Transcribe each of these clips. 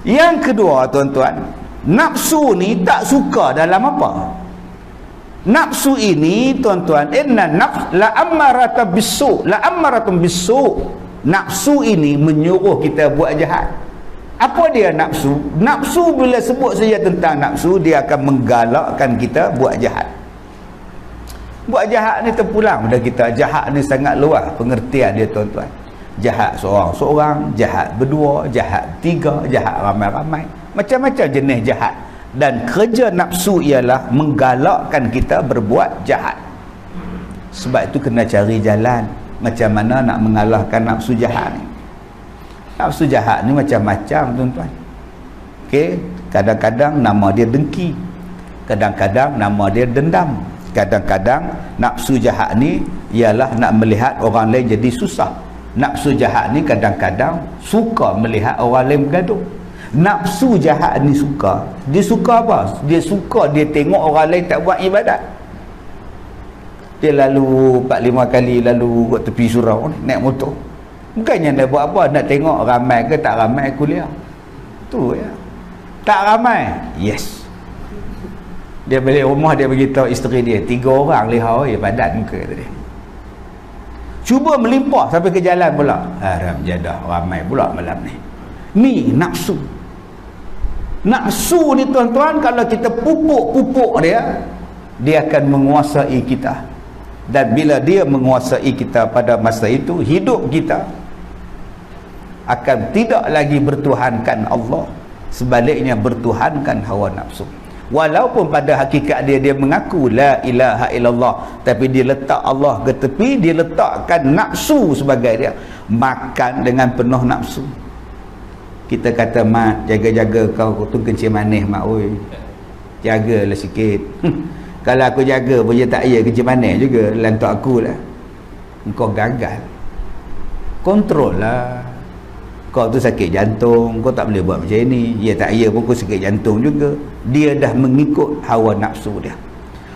Yang kedua tuan-tuan, nafsu ni tak suka dalam apa? Nafsu ini tuan-tuan, inna nafs la ammaratun bisu, la ammaratun bisu. Nafsu ini menyuruh kita buat jahat. Apa dia nafsu? Nafsu bila sebut saja tentang nafsu, dia akan menggalakkan kita buat jahat. Buat jahat ni terpulang pada kita. Jahat ni sangat luas pengertian dia tuan-tuan. Jahat seorang-seorang, jahat berdua, jahat tiga, jahat ramai-ramai. Macam-macam jenis jahat. Dan kerja nafsu ialah menggalakkan kita berbuat jahat. Sebab itu kena cari jalan macam mana nak mengalahkan nafsu jahat ni. Nafsu jahat ni macam-macam tuan-tuan. Okey, kadang-kadang nama dia dengki, kadang-kadang nama dia dendam, kadang-kadang nafsu jahat ni ialah nak melihat orang lain jadi susah. Nafsu jahat ni kadang-kadang suka melihat orang lain bergaduh. Nafsu jahat ni suka, dia suka apa? Dia suka dia tengok orang lain tak buat ibadat. Dia lalu 4-5 kali lalu kat tepi surau ni, naik motor. Bukannya dia buat apa, nak tengok ramai ke tak ramai kuliah. Tu ya. Tak ramai, yes. Dia balik rumah, dia beritahu isteri dia, 3 orang lihat padat muka tadi. Cuba melimpah sampai ke jalan pula. Haram jadah, ramai pula malam ni. Ni nafsu. Nafsu ni tuan-tuan, kalau kita pupuk dia, dia akan menguasai kita. Dan bila dia menguasai kita pada masa itu, hidup kita akan tidak lagi bertuhankan Allah, sebaliknya bertuhankan hawa nafsu. Walaupun pada hakikat dia mengaku la ilaha illallah, tapi dia letak Allah ke tepi, dia letakkan nafsu sebagai dia. Makan dengan penuh nafsu. Kita kata, mat, jaga-jaga kau tu kencing manis mak oi. Jagalah sikit. Kalau aku jaga pun dia tak ya kencing manis juga lantak aku lah. Engkau gagal. Kontrol lah. Kau tu sakit jantung, kau tak boleh buat macam ni. Ya tak ya pun kau sakit jantung juga. Dia dah mengikut hawa nafsu dia.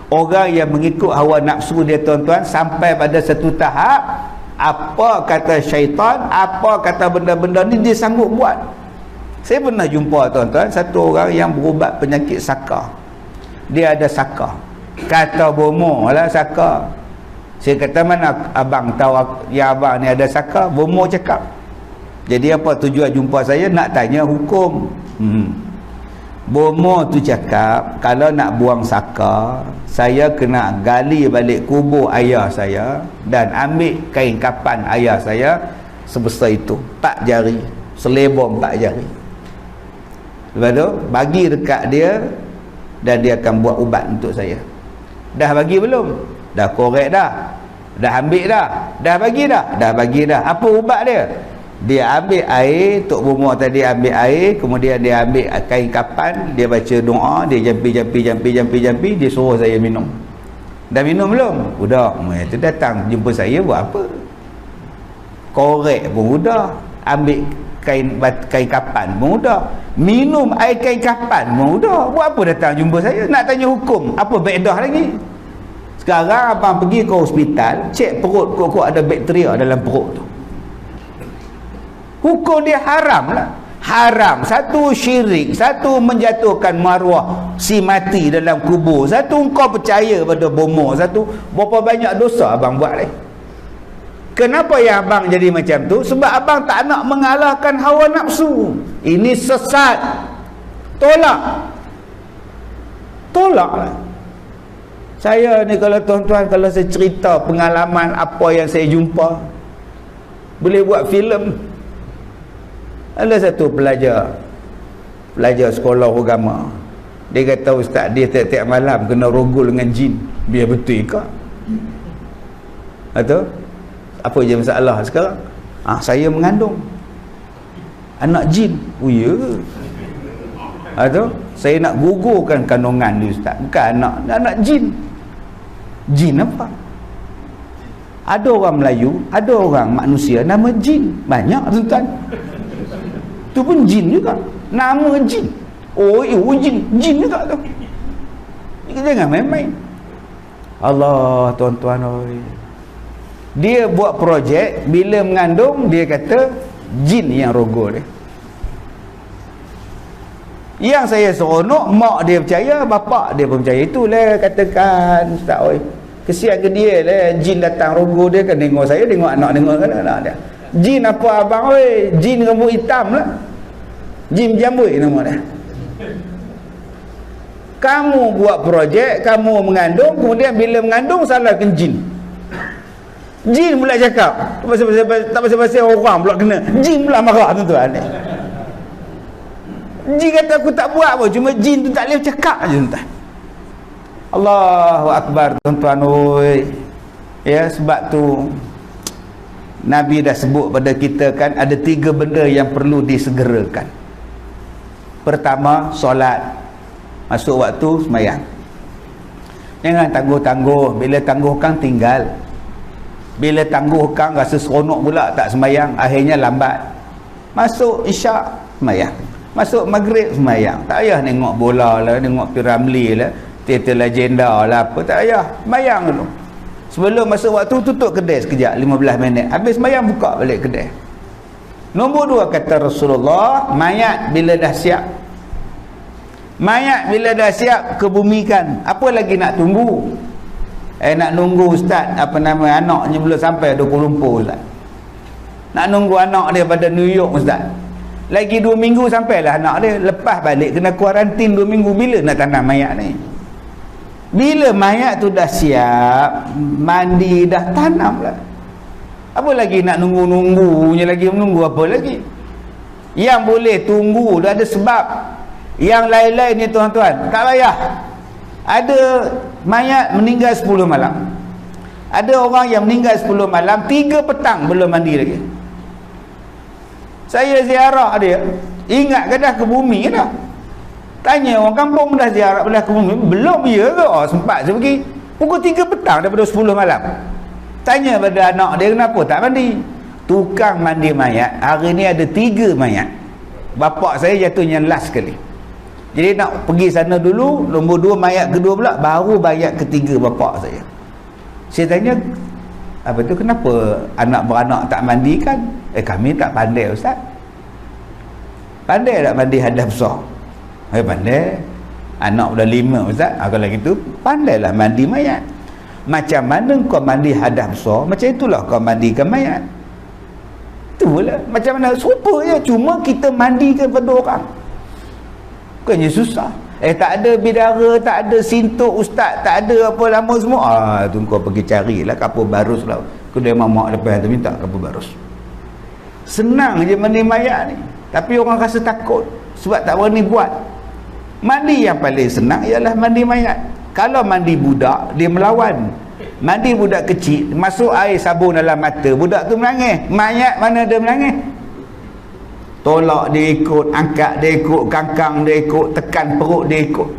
Orang yang mengikut hawa nafsu dia tuan-tuan, sampai pada satu tahap, apa kata syaitan, apa kata benda-benda ni dia sanggup buat. Saya pernah jumpa tuan-tuan satu orang yang berubat penyakit saka. Dia ada saka. Kata bomoh lah saka. Saya kata, mana abang tahu yang abang ni ada saka? Bomoh cakap. Jadi apa tujuan jumpa saya? Nak tanya hukum. Bomoh tu cakap, kalau nak buang saka, saya kena gali balik kubur ayah saya dan ambil kain kapan ayah saya sebesar itu, 4 jari, selebor 4 jari. Lepas tu bagi dekat dia dan dia akan buat ubat untuk saya. Dah bagi belum? Dah korek dah. Dah ambil dah. Dah bagi dah. Dah bagi dah. Apa ubat dia? Dia ambil air, Tok Bomoh tadi ambil air, kemudian dia ambil kain kapan, dia baca doa, dia jampi, dia suruh saya minum. Dah minum belum? Udah. Itu datang jumpa saya buat apa? Korek pun udah, ambil kain kapan pun udah, minum air kain kapan pun udah. Buat apa datang jumpa saya? Nak tanya hukum, apa bedah lagi? Sekarang abang pergi ke hospital, cek perut, kok ada bakteria dalam perut tu. Hukum dia haram lah. Haram. Satu syirik, satu menjatuhkan maruah si mati dalam kubur, satu kau percaya pada bomoh, satu berapa banyak dosa abang buat lagi. Kenapa yang abang jadi macam tu? Sebab abang tak nak mengalahkan hawa nafsu. Ini sesat. Tolak. Tolaklah. Saya ni kalau tuan-tuan, kalau saya cerita pengalaman apa yang saya jumpa, boleh buat filem. Ada satu pelajar sekolah agama, dia kata, ustaz, dia tiap-tiap malam kena rogol dengan jin. Biar betul ke? Atau apa je masalah sekarang? Saya mengandung anak jin. Oh ya. Atau saya nak gugurkan kandungan dia, ustaz. Bukan anak jin. Jin apa? Ada orang Melayu, ada orang manusia nama jin. Banyak tuan-tuan. Tu pun jin juga. Nama jin. Oh jin. Jin juga tu. Jangan main-main. Allah, tuan-tuan oi. Dia buat projek, bila mengandung dia kata jin yang rogol dia. Yang saya seronok, mak dia percaya, bapak dia pun percaya. Itulah katakan Ustaz, oi, kesian ke dia lah, jin datang rogo dia kan, tengok saya, tengok anak dia. Jin apa abang, oi? Jin rambut hitam lah, jin jambui nama dia. Kamu buat projek, kamu mengandung, kemudian bila mengandung salahkan jin. Jin pula cakap, tak pasal-pasal orang pula kena, jin pula marah tuan-tuan. Jin kata aku tak buat pun, cuma jin tu tak boleh cakap je tuan. Allahu Akbar tuan-tuan oi. Ya, sebab tu Nabi dah sebut pada kita kan, ada 3 benda yang perlu disegerakan. Pertama, solat. Masuk waktu sembahyang. Jangan tangguh-tangguh, bila tangguhkan tinggal. Bila tangguhkan rasa seronok pula tak sembahyang, akhirnya lambat. Masuk isyak sembahyang, masuk maghrib sembahyang. Tak payah tengok bola lah, tengok Piramli lah, teater legenda lah, apa tak payah. Sembahyang dulu. Sebelum masuk waktu, tutup kedai sekejap 15 minit. Habis sembahyang, buka balik kedai. Nombor 2 kata Rasulullah, mayat bila dah siap. Mayat bila dah siap, kebumikan. Apa lagi nak tunggu? Nak nunggu ustaz, apa nama, anaknya belum sampai Kuala Lumpur ustaz. Nak nunggu anak dia pada New York ustaz. Lagi 2 minggu sampailah anak dia. Lepas balik kena kuarantin 2 minggu. Bila nak tanam mayat ni? Bila mayat tu dah siap, mandi, dah tanam lah. Apa lagi nak nunggu-nunggunya lagi, menunggu apa lagi? Yang boleh tunggu dah ada sebab. Yang lain-lain ni tuan-tuan, tak payah. Ada mayat meninggal 10 malam. Ada orang yang meninggal 10 malam, 3 petang belum mandi lagi. Saya ziarah dia, ingat ke dah ke bumi ke dah? Tanya orang kampung, dah ziarah dah ke bumi? Belum ya ke? Oh, sempat saya pergi pukul 3 petang daripada 10 malam. Tanya pada anak dia, kenapa tak mandi? Tukang mandi mayat, hari ni ada 3 mayat. Bapak saya jatuhnya last sekali. Jadi nak pergi sana dulu, nombor 2 mayat kedua pula, baru mayat ketiga bapak saya. Saya tanya, apa tu, kenapa anak beranak tak mandikan? Kami tak pandai ustaz. Pandai tak mandi hadas besar? Pandai. Anak dah 5 ustaz. Kalau gitu pandailah mandi mayat. Macam mana kau mandi hadas besar, macam itulah kau mandikan mayat. Itulah macam mana, serupa je, cuma kita mandikan pada orang. Bukannya susah. Tak ada bidara, tak ada sintok ustaz, tak ada apa lama semua. Tu kau pergi carilah kapur barus lah. Kedai mamak lepas tu minta kapur barus. Senang je mandi mayat ni. Tapi orang rasa takut sebab tak berani buat. Mandi yang paling senang ialah mandi mayat. Kalau mandi budak, dia melawan. Mandi budak kecil, masuk air sabun dalam mata, budak tu menangis. Mayat mana dia menangis? Tolak dia ikut, angkat dia ikut, kangkang dia ikut, tekan perut dia ikut.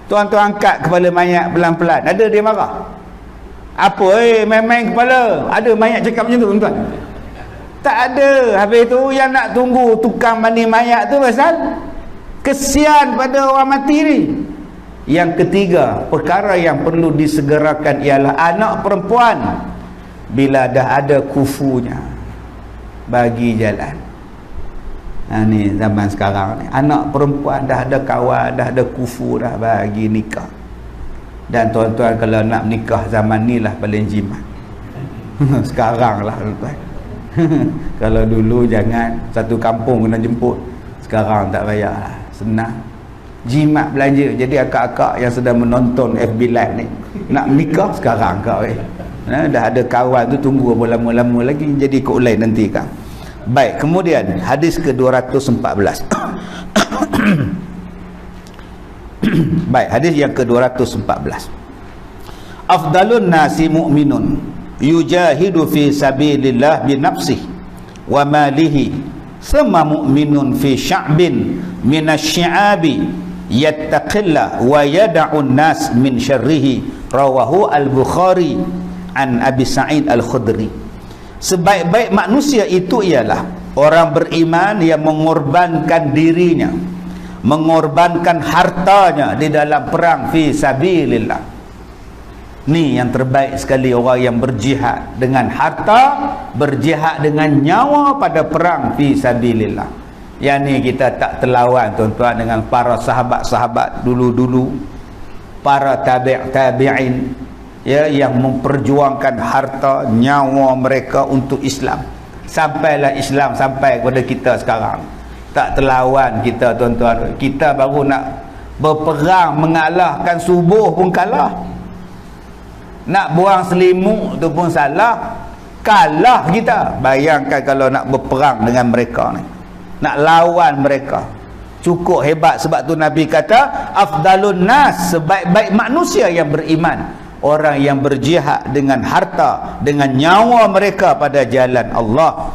Tuan-tuan angkat kepala mayat pelan-pelan, ada dia marah? Apa main-main kepala? Ada mayat cakap macam tu tuan-tuan? Tak ada. Habis tu yang nak tunggu tukang mandi mayat tu pasal kesian pada orang mati ni. Yang ketiga, perkara yang perlu disegerakan ialah anak perempuan bila dah ada kufunya, bagi jalan. Ni zaman sekarang ni, anak perempuan dah ada kawan, dah ada kufu, dah bagi nikah. Dan tuan-tuan kalau nak nikah zaman ni lah paling jimat. Sekarang lah tuan-tuan. Kalau dulu jangan, satu kampung kena jemput. Sekarang tak payah lah, senang. Jimat belanja. Jadi akak-akak yang sedang menonton FB Live ni, nak nikah sekarang kau dah ada kawan tu, tunggu apa lama-lama lagi, jadi ikut lain nanti kan. Baik, kemudian hadis ke-214. Baik, hadis yang ke-214. Afdalun nasi mu'minun yujahidu fi sabilillah bi nafsihi wa malihi, sama mu'minun fi sya'bin minasy-syi'abi yattaqilla wa yada'un nas min syarrihi, rawahu al-Bukhari an Abi Sa'id al-Khudri. Sebaik-baik manusia itu ialah orang beriman yang mengorbankan dirinya, mengorbankan hartanya di dalam perang fi sabilillah. Ni yang terbaik sekali, orang yang berjihad dengan harta, berjihad dengan nyawa pada perang fi sabilillah. Yang ni kita tak terlawan tuan-tuan dengan para sahabat-sahabat dulu-dulu, para tabi'in, ya, yang memperjuangkan harta, nyawa mereka untuk Islam. Sampailah Islam sampai kepada kita sekarang. Tak terlawan kita tuan-tuan. Kita baru nak berperang mengalahkan subuh pun kalah. Nak buang selimut tu pun salah, kalah kita. Bayangkan kalau nak berperang dengan mereka ni, nak lawan mereka. Cukup hebat. Sebab tu Nabi kata afdalun nas, sebaik-baik manusia yang beriman, orang yang berjihad dengan harta, dengan nyawa mereka pada jalan Allah.